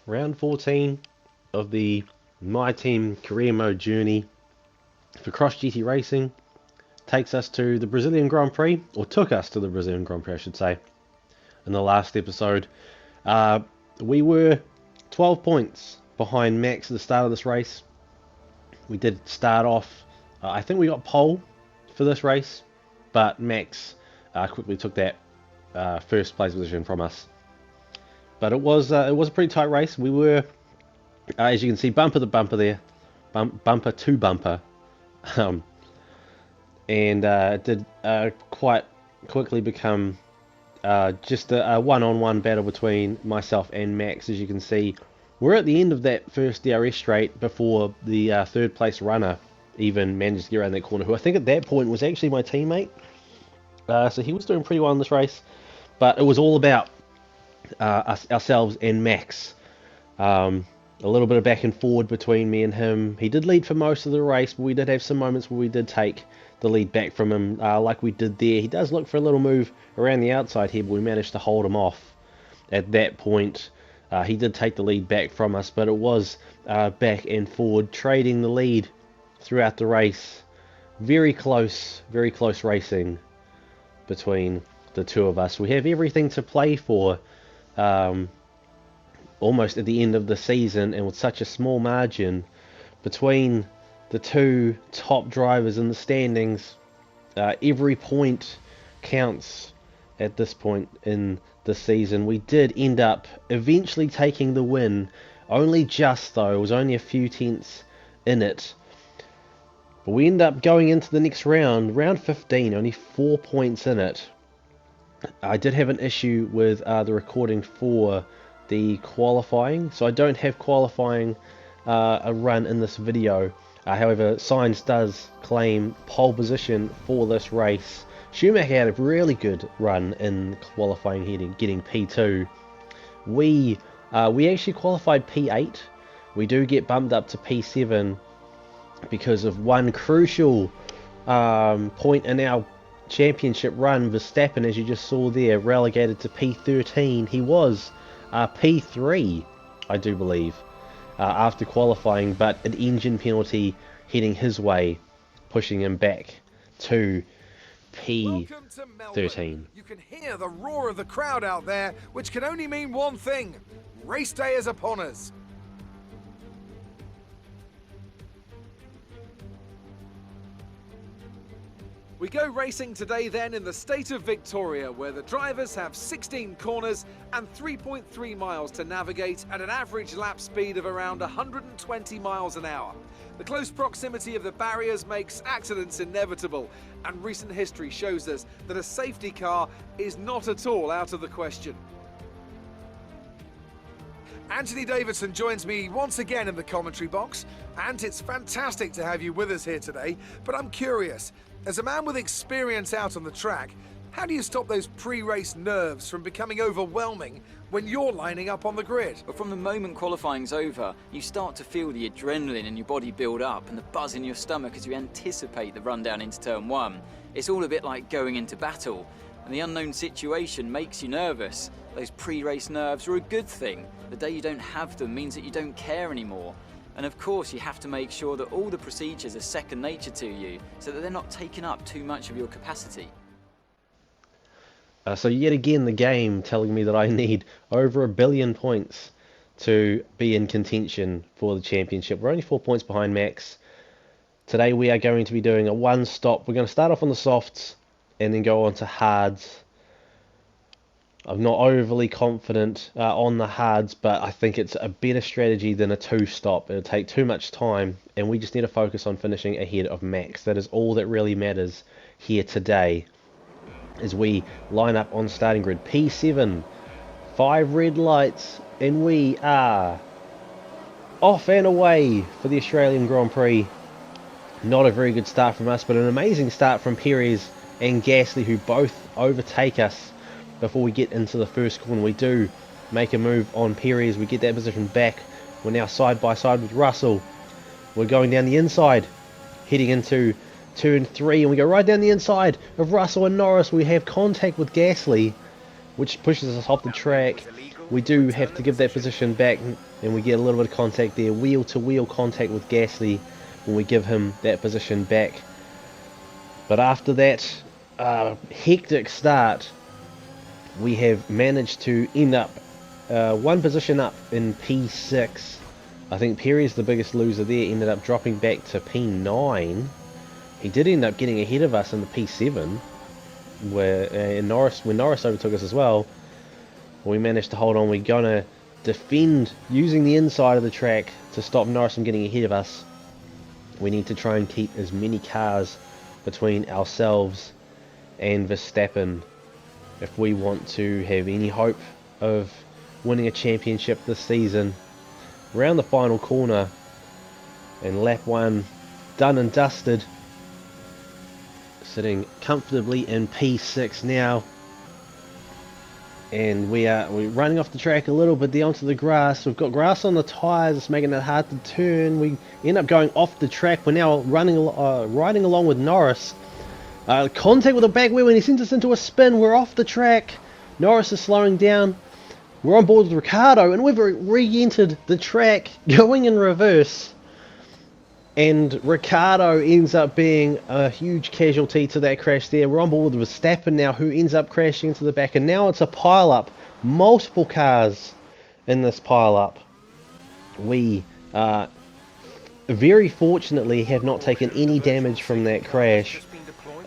Round 14 of the My Team Career Mode journey for Cross GT Racing takes us to the Brazilian Grand Prix, or took us to the Brazilian Grand Prix, I should say. In the last episode, we were 12 points behind Max at the start of this race. We did start off, I think we got pole for this race, but Max quickly took that first place position from us. But it was a pretty tight race. We were, as you can see, bumper to bumper there, bumper to bumper, and it did quite quickly become just a one-on-one battle between myself and Max. As you can see, we're at the end of that first DRS straight before the third place runner even managed to get around that corner, who I think at that point was actually my teammate. So he was doing pretty well in this race, but it was all about ourselves and Max. A little bit of back and forward between me and him. He did lead for most of the race, but we did have some moments where we did take the lead back from him, like we did there. He does look for a little move around the outside here, but we managed to hold him off at that point. He did take the lead back from us, but it was back and forward, trading the lead throughout the race. Very close racing between the two of us. We have everything to play for almost at the end of the season, and with such a small margin between the two top drivers in the standings. Every point counts at this point in the season. We did end up eventually taking the win, only just though. It was only a few tenths in it. But we end up going into the next round, round 15, only 4 points in it. I did have an issue with the recording for the qualifying, so I don't have qualifying a run in this video. However, Sainz does claim pole position for this race. Schumacher had a really good run in qualifying, getting P2. We actually qualified P8. We do get bumped up to P7 because of one crucial point in our championship run. Verstappen, as you just saw there, relegated to P13. He was P3, I do believe, after qualifying, but an engine penalty heading his way, pushing him back to P13. You can hear the roar of the crowd out there, which can only mean one thing: race day is upon us. We go racing today then in the state of Victoria, where the drivers have 16 corners and 3.3 miles to navigate at an average lap speed of around 120 miles an hour. The close proximity of the barriers makes accidents inevitable, and recent history shows us that a safety car is not at all out of the question. Anthony Davidson joins me once again in the commentary box, and it's fantastic to have you with us here today, but I'm curious, as a man with experience out on the track, how do you stop those pre-race nerves from becoming overwhelming when you're lining up on the grid? But from the moment qualifying's over, you start to feel the adrenaline in your body build up and the buzz in your stomach as you anticipate the run down into turn one. It's all a bit like going into battle, and the unknown situation makes you nervous. Those pre-race nerves are a good thing. The day you don't have them means that you don't care anymore. And of course, you have to make sure that all the procedures are second nature to you, so that they're not taking up too much of your capacity. So yet again, the game telling me that I need over 1 billion points to be in contention for the championship. We're only 4 points behind Max. Today we are going to be doing a one-stop. We're going to start off on the softs and then go on to hards. I'm not overly confident on the hards, but I think it's a better strategy than a two-stop. It'll take too much time, and we just need to focus on finishing ahead of Max. That is all that really matters here today, as we line up on starting grid. P7, 5 red lights, and we are off and away for the Australian Grand Prix. Not a very good start from us, but an amazing start from Perez and Gasly, who both overtake us before we get into the first corner. We do make a move on Perez. We get that position back. We're now side by side with Russell. We're going down the inside, heading into turn 3, and we go right down the inside of Russell and Norris. We have contact with Gasly, which pushes us off the track. we do have to give that position back, and we get a little bit of contact there, wheel-to-wheel contact with Gasly when we give him that position back. But after that hectic start, we have managed to end up one position up in P6. I think Perez, the biggest loser there, ended up dropping back to P9. He did end up getting ahead of us in the P7, where when Norris overtook us as well. We managed to hold on. We're gonna defend using the inside of the track to stop Norris from getting ahead of us. We need to try and keep as many cars between ourselves and Verstappen if we want to have any hope of winning a championship this season. Around the final corner, and lap 1 done and dusted, sitting comfortably in P6 now, and we're running off the track a little bit there onto the grass. We've got grass on the tyres, it's making it hard to turn. We end up going off the track. We're now riding along with Norris. Contact with the back wheel, and he sends us into a spin. We're off the track. Norris is slowing down. We're on board with Ricciardo, and we've re-entered the track going in reverse. And Ricciardo ends up being a huge casualty to that crash there. We're on board with Verstappen now, who ends up crashing into the back. And now it's a pile-up. Multiple cars in this pile-up. We very fortunately have not taken any damage from that crash.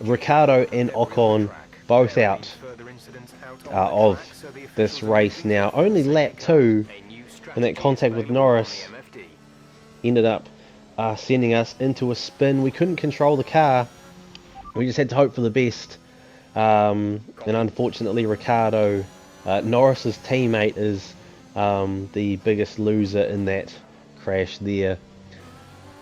Ricciardo and Ocon both out of this race now. Only lap 2, and that contact with Norris ended up sending us into a spin. We couldn't control the car. We just had to hope for the best. And unfortunately, Ricciardo, Norris's teammate, is the biggest loser in that crash there.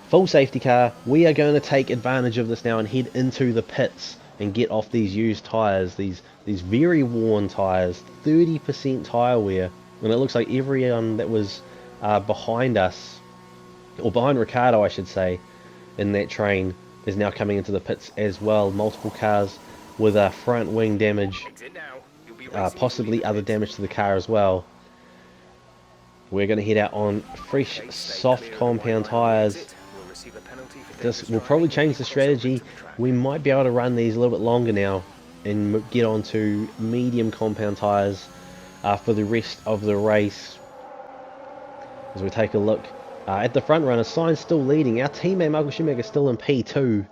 Full safety car. We are going to take advantage of this now and head into the pits and get off these used tyres. These very worn tyres. 30% tyre wear. And it looks like everyone that was behind us, or behind Ricciardo I should say, in that train is now coming into the pits as well. Multiple cars with front wing damage, possibly other damage to the car as well. We're going to head out on fresh soft compound tyres. This will probably change the strategy. We might be able to run these a little bit longer now and get onto medium compound tyres for the rest of the race. As we take a look at the front runner, Sainz still leading. Our teammate Michael Schumacher is still in P2.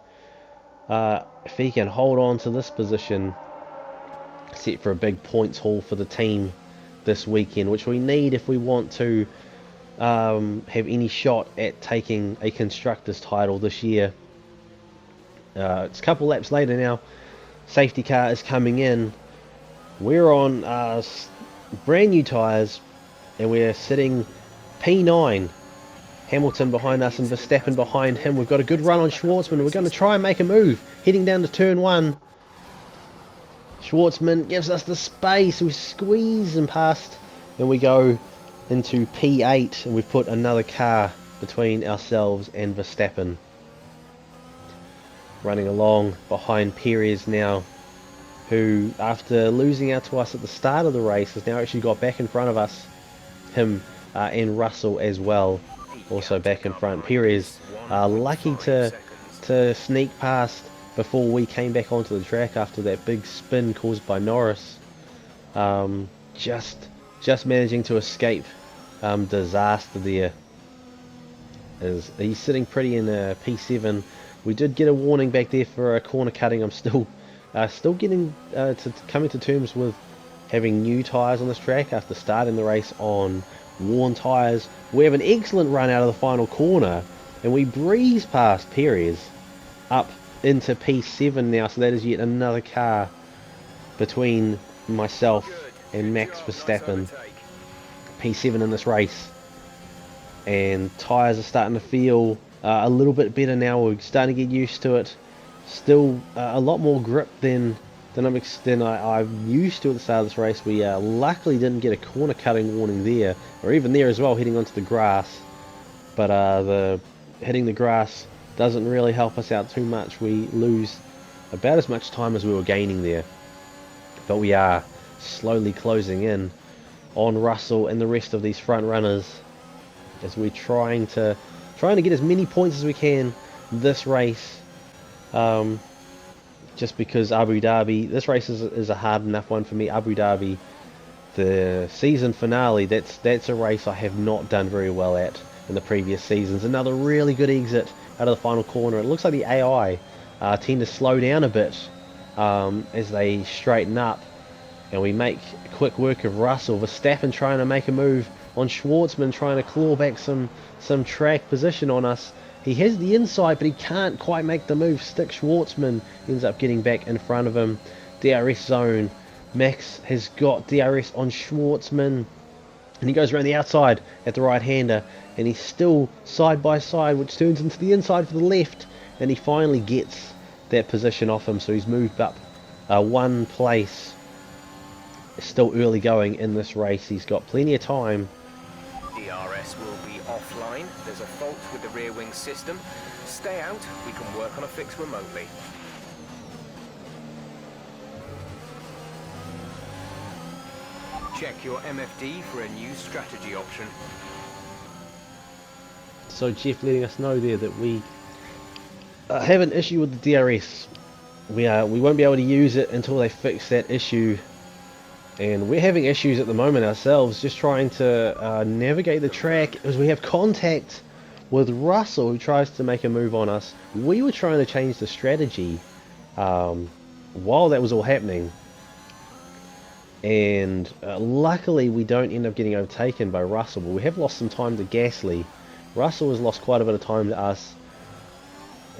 If he can hold on to this position, set for a big points haul for the team this weekend, which we need if we want to have any shot at taking a Constructors title this year. It's a couple laps later now. Safety car is coming in. We're on brand new tyres, and we're sitting P9. Hamilton behind us and Verstappen behind him. We've got a good run on Schwartzman. We're going to try and make a move. Heading down to turn 1. Schwartzman gives us the space. We squeeze him past. Then we go into P8. And we've put another car between ourselves and Verstappen. Running along behind Perez now, who, after losing out to us at the start of the race, has now actually got back in front of us. Him and Russell as well. Also back in front. Perez lucky to sneak past before we came back onto the track after that big spin caused by Norris. Just managing to escape disaster there. As he's sitting pretty in P7. We did get a warning back there for a corner cutting. I'm still getting coming to terms with having new tyres on this track after starting the race on worn tyres. We have an excellent run out of the final corner, and we breeze past Perez up into P7 now, so that is yet another car between myself and Max Verstappen. P7 in this race, and tyres are starting to feel a little bit better now. We're starting to get used to it. Still a lot more grip than I'm used to at the start of this race. We luckily didn't get a corner cutting warning there, or even there as well, heading onto the grass. But the hitting the grass doesn't really help us out too much. We lose about as much time as we were gaining there. But we are slowly closing in on Russell and the rest of these front runners, as we're trying to get as many points as we can this race. Just because Abu Dhabi, this race is a hard enough one for me. Abu Dhabi, the season finale, that's a race I have not done very well at in the previous seasons. Another really good exit out of the final corner. It looks like the AI tend to slow down a bit as they straighten up, and we make quick work of Russell. Verstappen trying to make a move on Schwartzman, trying to claw back some track position on us. He has the inside, but he can't quite make the move. Stick Schwartzman ends up getting back in front of him. DRS zone. Max has got DRS on Schwartzman, and he goes around the outside at the right-hander, and he's still side by side, which turns into the inside for the left, and he finally gets that position off him, so he's moved up one place. Still early going in this race. He's got plenty of time. DRS will be offline. There's a fault with the rear wing system. Stay out. We can work on a fix remotely. Check your MFD for a new strategy option. So Jeff letting us know there that we have an issue with the DRS. We won't be able to use it until they fix that issue. And we're having issues at the moment ourselves, just trying to navigate the track as we have contact with Russell, who tries to make a move on us. We were trying to change the strategy while that was all happening, and luckily we don't end up getting overtaken by Russell, but we have lost some time to Gasly. Russell has lost quite a bit of time to us,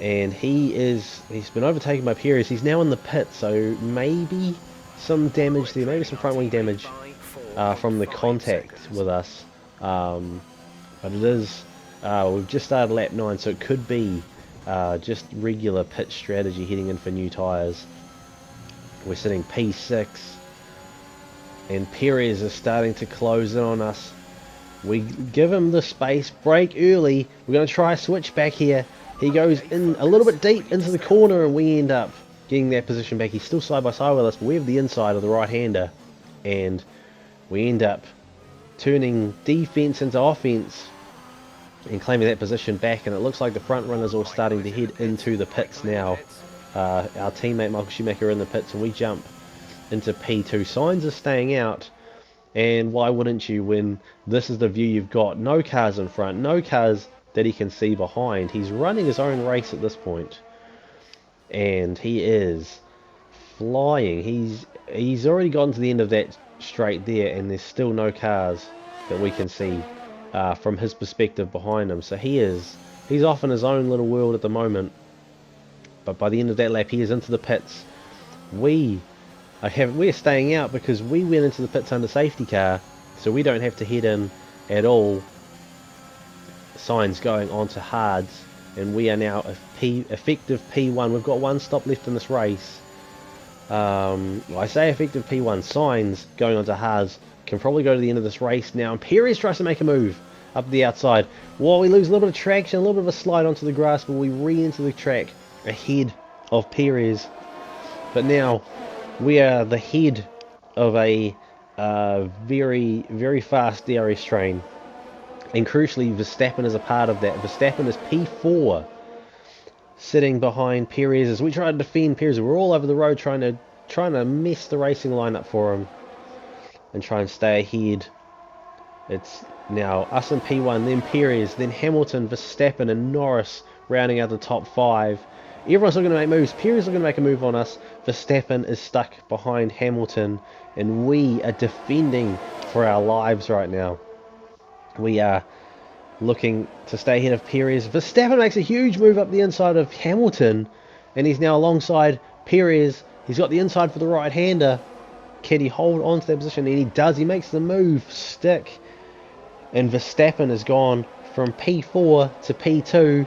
and he's been overtaken by Perez. He's now in the pit, so maybe some damage there, maybe some front wing damage from the contact with us, but it is we've just started lap 9, so it could be just regular pit strategy heading in for new tyres. We're sitting P6, and Perez is starting to close in on us. We give him the space, brake early. We're going to try a switch back here. He goes in a little bit deep into the corner, and we end up getting that position back. He's still side by side with us, but we have the inside of the right-hander, and we end up turning defense into offense and claiming that position back. And it looks like the front runners are all starting to head into the pits now. Our teammate Michael Schumacher in the pits, and we jump into P2. Sainz is staying out, and why wouldn't you when this is the view you've got? No cars in front, no cars that he can see behind. He's running his own race at this point, and he is flying. He's already gotten to the end of that straight there, and there's still no cars that we can see from his perspective behind him. So he's off in his own little world at the moment. But by the end of that lap, he is into the pits. We're staying out because we went into the pits under safety car, so we don't have to head in at all. Sainz going on to hards, and we are now effective P1. We've got one stop left in this race. Well, I say effective P1. Sainz going on to hards can probably go to the end of this race now, and Perez tries to make a move up the outside. Well, we lose a little bit of traction, a little bit of a slide onto the grass, but we re-enter the track ahead of Perez. But now we are the head of a very, very fast DRS train, and crucially Verstappen is a part of that. Verstappen is P4, sitting behind Perez as we try to defend Perez. We're all over the road trying to mess the racing line up for him and try and stay ahead. It's now us in P1, then Perez, then Hamilton, Verstappen and Norris rounding out the top 5. Everyone's looking to make moves. Perez is looking to make a move on us. Verstappen is stuck behind Hamilton, and we are defending for our lives right now. We are looking to stay ahead of Perez. Verstappen makes a huge move up the inside of Hamilton, and he's now alongside Perez. He's got the inside for the right-hander. Can he hold on to that position? And he does. He makes the move stick, and Verstappen has gone from P4 to P2.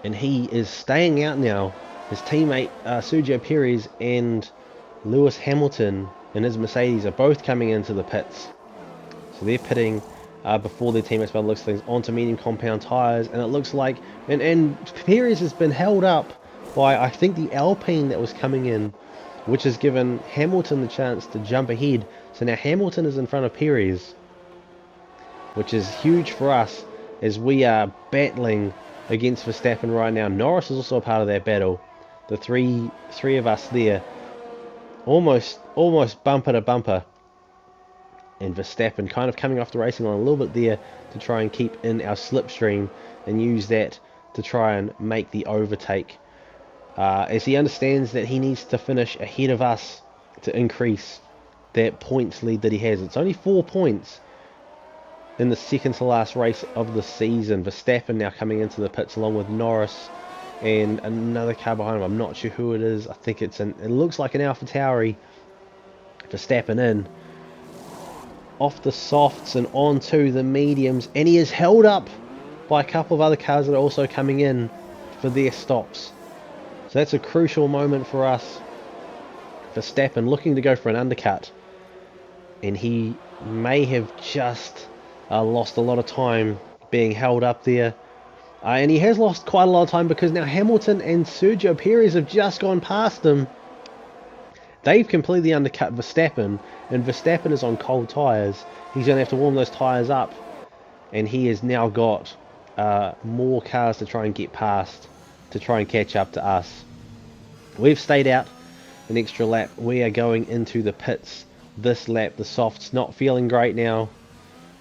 And he is staying out now. His teammate Sergio Perez and Lewis Hamilton and his Mercedes are both coming into the pits. So they're pitting before their teammates, by the looks of things, onto medium compound tyres. And it looks like, and Perez has been held up by, I think, the Alpine that was coming in, which has given Hamilton the chance to jump ahead. So now Hamilton is in front of Perez, which is huge for us as we are battling against Verstappen right now. Norris is also a part of that battle. The three of us there, almost bumper to bumper. And Verstappen kind of coming off the racing line a little bit there to try and keep in our slipstream and use that to try and make the overtake. As he understands that he needs to finish ahead of us to increase that points lead that he has. It's only 4 points in the second to last race of the season. Verstappen now coming into the pits along with Norris and another car behind him. I'm not sure who it is. I think it looks like an AlphaTauri. Verstappen in off the softs and onto the mediums, and he is held up by a couple of other cars that are also coming in for their stops. So that's a crucial moment for us. Verstappen looking to go for an undercut, and he may have just lost a lot of time being held up there. And he has lost quite a lot of time because now Hamilton and Sergio Perez have just gone past him. They've completely undercut Verstappen, and Verstappen is on cold tyres. He's going to have to warm those tyres up, and he has now got more cars to try and get past to try and catch up to us. We've stayed out an extra lap. We are going into the pits this lap. The soft's not feeling great now.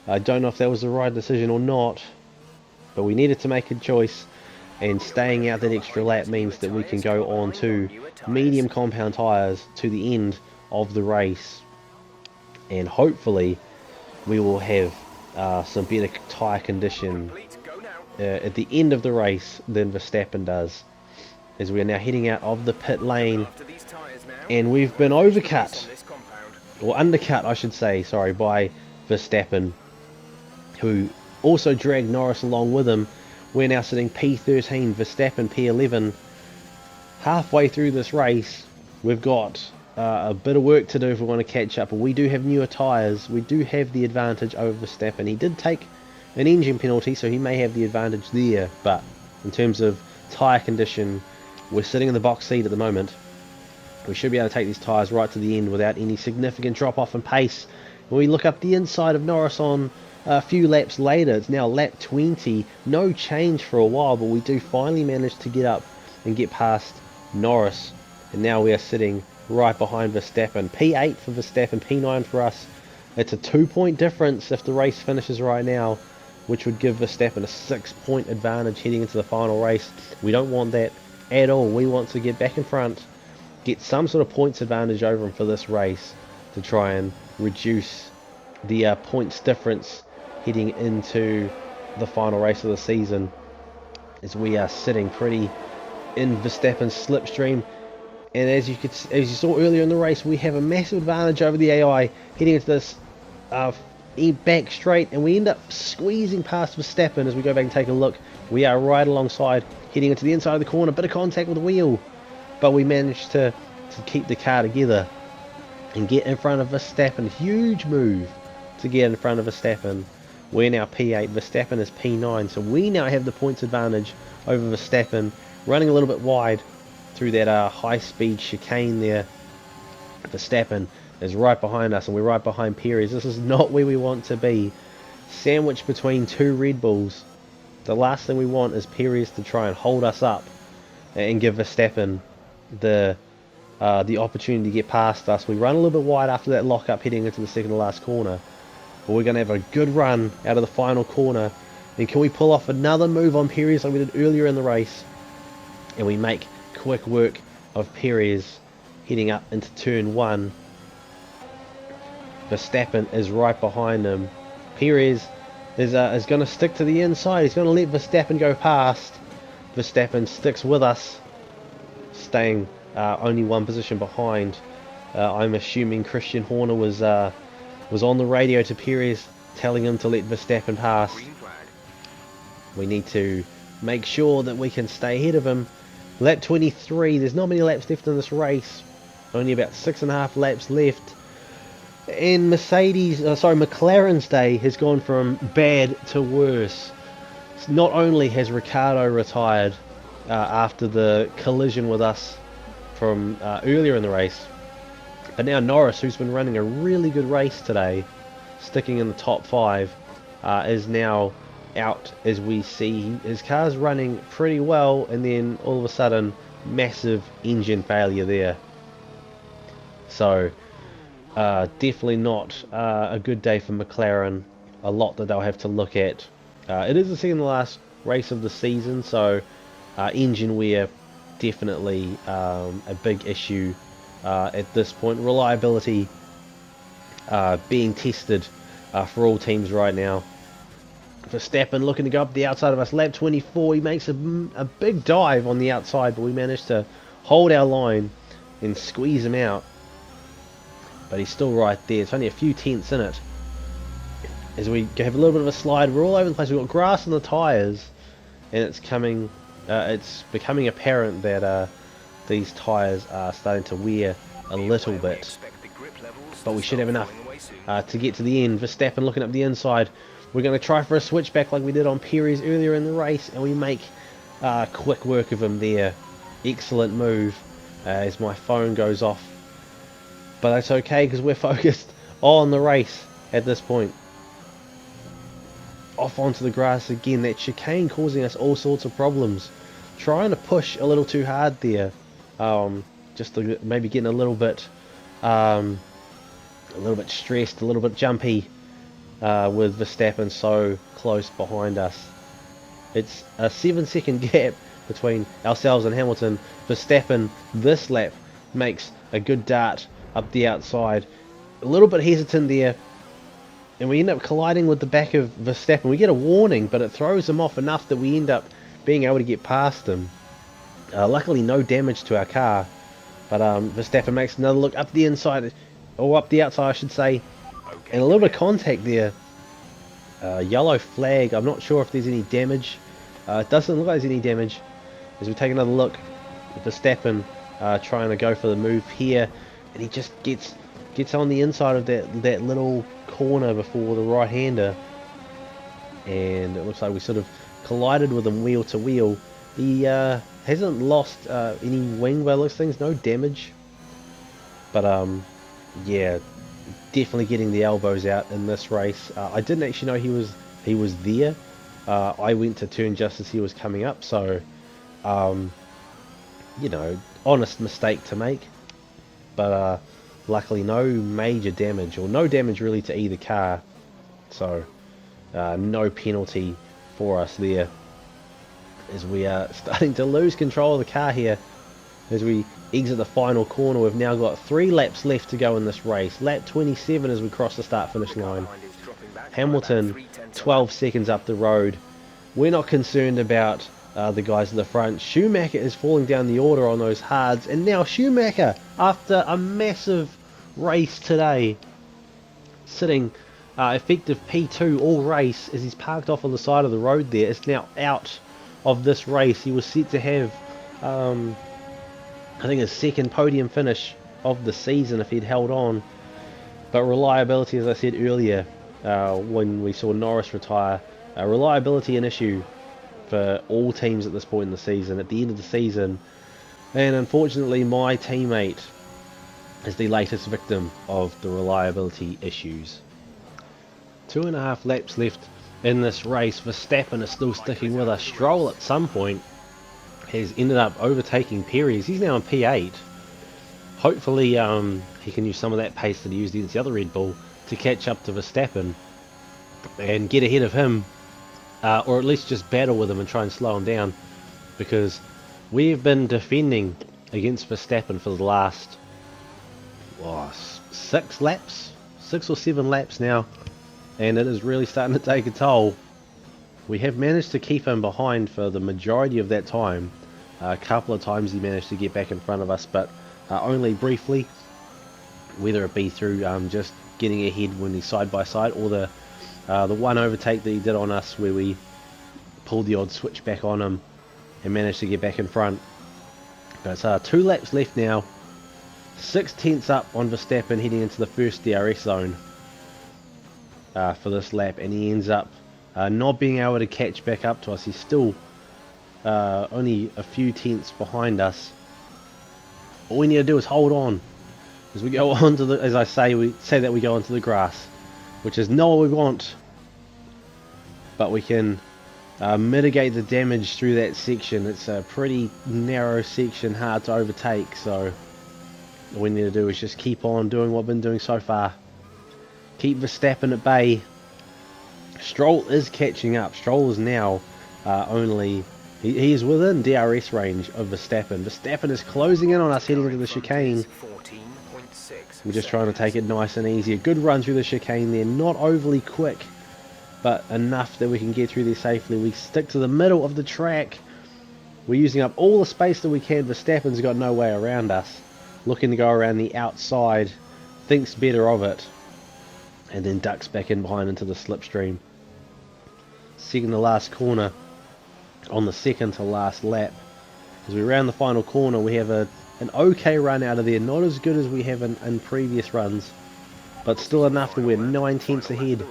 I don't know if that was the right decision or not, but we needed to make a choice, and staying out that extra lap means that we can go on to medium compound tyres to the end of the race, and hopefully we will have some better tyre condition at the end of the race than Verstappen does, as we are now heading out of the pit lane, and we've been overcut, or undercut I should say, sorry, by Verstappen, who also dragged Norris along with him. We're now sitting P13, Verstappen P11. Halfway through this race, we've got a bit of work to do if we want to catch up, but we do have newer tyres. We do have the advantage over Verstappen. He did take an engine penalty, so he may have the advantage there, but in terms of tyre condition, we're sitting in the box seat at the moment. We should be able to take these tyres right to the end without any significant drop off in pace. When we look up the inside of Norris on a few laps later, it's now lap 20, no change for a while, but we do finally manage to get up and get past Norris, and now we are sitting right behind Verstappen. P8 for Verstappen, P9 for us. It's a 2-point difference if the race finishes right now, which would give Verstappen a 6-point advantage heading into the final race. We don't want that at all. We want to get back in front, get some sort of points advantage over him for this race to try and reduce the points difference heading into the final race of the season, as we are sitting pretty in Verstappen's slipstream. And as you saw earlier in the race, we have a massive advantage over the AI heading into this back straight, and we end up squeezing past Verstappen. As we go back and take a look, we are right alongside, heading into the inside of the corner, bit of contact with the wheel, but we managed to keep the car together and get in front of Verstappen. Huge move to get in front of Verstappen. We're now P8, Verstappen is P9, so we now have the points advantage over Verstappen, running a little bit wide through that high-speed chicane there. Verstappen is right behind us, and we're right behind Perez. This is not where we want to be. Sandwiched between two Red Bulls. The last thing we want is Perez to try and hold us up and give Verstappen the opportunity to get past us. We run a little bit wide after that lock-up heading into the second to last corner. But we're going to have a good run out of the final corner. And can we pull off another move on Perez like we did earlier in the race? And we make quick work of Perez heading up into turn 1. Verstappen is right behind him. Perez is going to stick to the inside. He's going to let Verstappen go past. Verstappen sticks with us, staying only one position behind. I'm assuming Christian Horner was on the radio to Perez, telling him to let Verstappen pass. We need to make sure that we can stay ahead of him. Lap 23, there's not many laps left in this race, only about 6.5 laps left, and McLaren's day has gone from bad to worse. Not only has Ricciardo retired after the collision with us from earlier in the race, But now Norris, who's been running a really good race today, sticking in the top 5, is now out. As we see his car's running pretty well, and then all of a sudden massive engine failure there. So definitely not a good day for McLaren. A lot that they'll have to look at. It is the second to last race of the season, so engine wear definitely a big issue at this point. Reliability being tested for all teams right now. Verstappen looking to go up the outside of us, lap 24. He makes a big dive on the outside, but we managed to hold our line and squeeze him out. But he's still right there. It's only a few tenths in it. As we have a little bit of a slide, we're all over the place. We've got grass on the tyres, and it's becoming apparent that these tyres are starting to wear a little bit. But we should have enough to get to the end. Verstappen looking up the inside. We're going to try for a switchback like we did on Perez earlier in the race, and we make quick work of him there. Excellent move as my phone goes off. But that's okay because we're focused on the race at this point. Off onto the grass again. That chicane causing us all sorts of problems. Trying to push a little too hard there. Just to maybe getting a little bit stressed, a little bit jumpy. With Verstappen so close behind us. It's a 7-second gap between ourselves and Hamilton. Verstappen this lap makes a good dart up the outside. A little bit hesitant there, and we end up colliding with the back of Verstappen. We get a warning, but it throws him off enough that we end up being able to get past him. Luckily no damage to our car, but Verstappen makes another look up the inside, or up the outside I should say. And a little bit of contact there. Yellow flag. I'm not sure if there's any damage. It doesn't look like there's any damage. As we take another look, Verstappen trying to go for the move here, and he just gets on the inside of that little corner before the right-hander, and it looks like we sort of collided with him wheel to wheel. He hasn't lost any wing by those things. No damage, but yeah. Definitely getting the elbows out in this race. I didn't actually know he was there. I went to turn just as he was coming up, so you know, honest mistake to make. But luckily no major damage, or no damage really to either car, so no penalty for us there. As we are starting to lose control of the car here as we exit the final corner. We've now got 3 laps left to go in this race. Lap 27 as we cross the start finish line. Hamilton 12 seconds up the road. We're not concerned about the guys at the front. Schumacher is falling down the order on those hards, and now Schumacher, after a massive race today, sitting effective P2 all race as he's parked off on the side of the road there, is now out of this race. He was set to have I think his second podium finish of the season if he'd held on. But reliability, as I said earlier, when we saw Norris retire, reliability an issue for all teams at this point in the season, at the end of the season. And unfortunately my teammate is the latest victim of the reliability issues. 2.5 laps left in this race. Verstappen is still sticking with us. Stroll at some point has ended up overtaking Perez. He's now in P8. Hopefully he can use some of that pace that he used against the other Red Bull to catch up to Verstappen and get ahead of him, or at least just battle with him and try and slow him down, because we've been defending against Verstappen for the last 6 or 7 laps now, and it is really starting to take a toll. We have managed to keep him behind for the majority of that time. A couple of times he managed to get back in front of us, but only briefly, whether it be through just getting ahead when he's side by side, or the one overtake that he did on us where we pulled the odd switch back on him and managed to get back in front. But it's 2 laps left now, 6 tenths up on Verstappen heading into the first DRS zone for this lap, and he ends up not being able to catch back up to us. He's still only a few tenths behind us. All we need to do is hold on as we go on to the, as I say, we say that we go onto the grass, which is not what we want, but we can mitigate the damage through that section. It's a pretty narrow section, hard to overtake, so all we need to do is just keep on doing what we've been doing so far. Keep Verstappen at bay. Stroll is catching up. Stroll is now only... He is within DRS range of Verstappen. Verstappen is closing in on us heading into the chicane. We're just trying to take it nice and easy. A good run through the chicane there. Not overly quick, but enough that we can get through there safely. We stick to the middle of the track. We're using up all the space that we can. Verstappen's got no way around us. Looking to go around the outside. Thinks better of it. And then ducks back in behind into the slipstream. Second to last corner on the second to last lap. As we round the final corner, we have an okay run out of there. Not as good as we have in previous runs, but still enough that we're 9 tenths ahead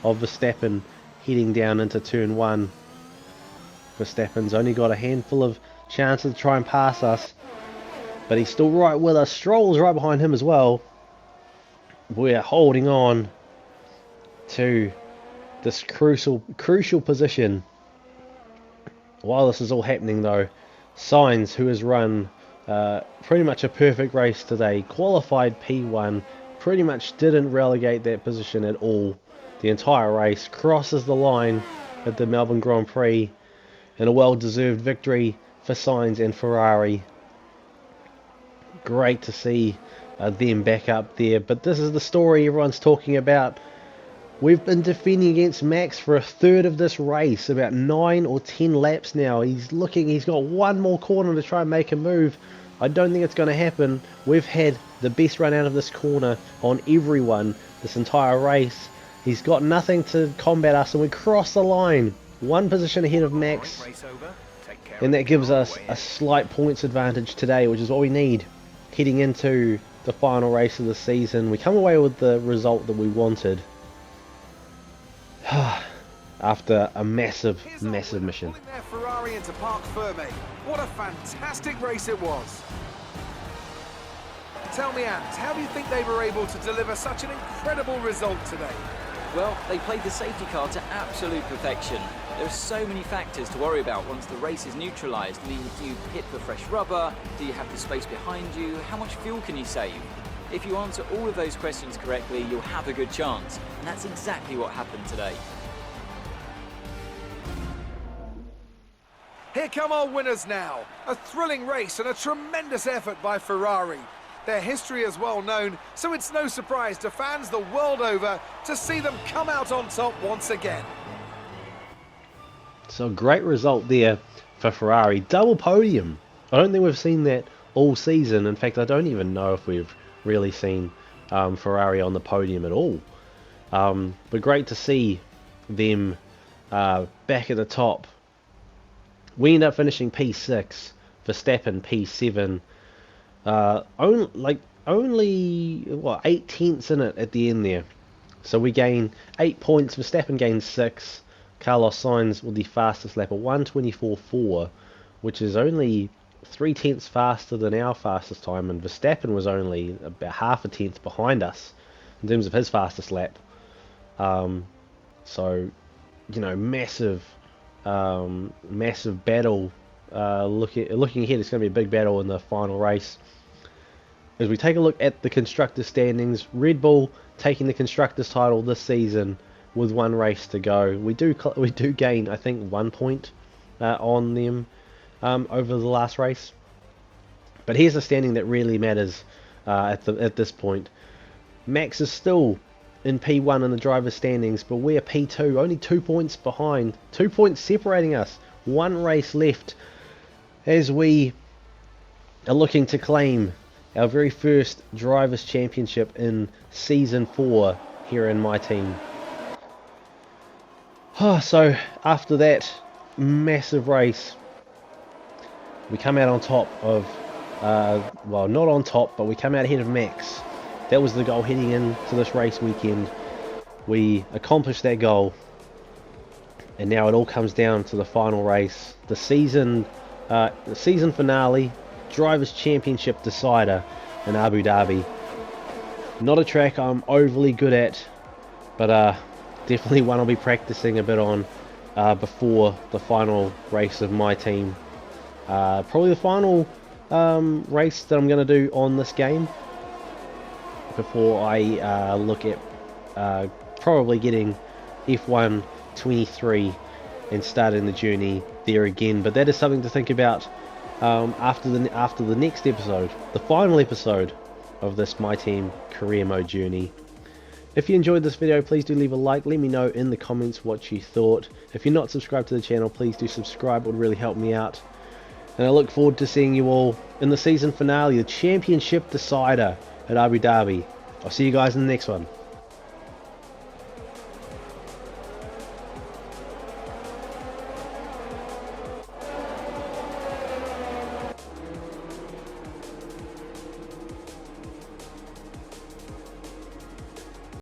of Verstappen heading down into turn 1. Verstappen's only got a handful of chances to try and pass us, but he's still right with us. Stroll's right behind him as well. We're holding on to this crucial position. While this is all happening though, Sainz, who has run pretty much a perfect race today, qualified P1, pretty much didn't relegate that position at all the entire race, crosses the line at the Melbourne Grand Prix, and a well-deserved victory for Sainz and Ferrari. Great to see them back up there, but this is the story everyone's talking about. We've been defending against Max for a third of this race, about 9 or 10 laps now. He's got one more corner to try and make a move. I don't think it's going to happen. We've had the best run out of this corner on everyone this entire race. He's got nothing to combat us, and we cross the line. One position ahead of Max, and that gives us a slight points advantage today, which is what we need heading into the final race of the season. We come away with the result that we wanted. After a massive mission. Their Ferrari into Parc Ferme. What a fantastic race it was. Tell me, Ant, how do you think they were able to deliver such an incredible result today? Well, they played the safety car to absolute perfection. There are so many factors to worry about once the race is neutralised. I mean, do you pit for fresh rubber? Do you have the space behind you? How much fuel can you save? If you answer all of those questions correctly, you'll have a good chance. And that's exactly what happened today. Here come our winners now. A thrilling race and a tremendous effort by Ferrari. Their history is well known, so it's no surprise to fans the world over to see them come out on top once again. So great result there for Ferrari. Double podium. I don't think we've seen that all season. In fact, I don't even know if we've really seen Ferrari on the podium at all. But great to see them back at the top. We end up finishing P6, Verstappen P7. Only what, 8 tenths in it at the end there. So we gain 8 points. Verstappen gains 6. Carlos Sainz with the fastest lap of 1:24.4, which is only 3 tenths faster than our fastest time, and Verstappen was only about half a tenth behind us in terms of his fastest lap. So, you know, massive battle. Looking ahead, it's going to be a big battle in the final race. As we take a look at the constructors standings, Red Bull taking the constructors title this season with 1 race to go. We do gain, I think, 1 point on them over the last race. But here's the standing that really matters at this point. Max is still in P1 in the driver's standings, but we're P2, only 2 points behind. 2 points separating us. 1 race left as we are looking to claim our very first Drivers' Championship in Season 4 here in my team. So after that massive race, we come out on top of, well, not on top, but we come out ahead of Max. That was the goal heading into this race weekend. We accomplished that goal, and now it all comes down to the final race, the season finale, Drivers' Championship decider in Abu Dhabi. Not a track I'm overly good at, but definitely one I'll be practicing a bit on before the final race of my team. Probably the final race that I'm going to do on this game before I look at probably getting F1 23 and starting the journey there again. But that is something to think about after the next episode, the final episode of this My Team Career Mode journey. If you enjoyed this video, please do leave a like. Let me know in the comments what you thought. If you're not subscribed to the channel, please do subscribe. It would really help me out. And I look forward to seeing you all in the season finale, the championship decider at Abu Dhabi. I'll see you guys in the next one.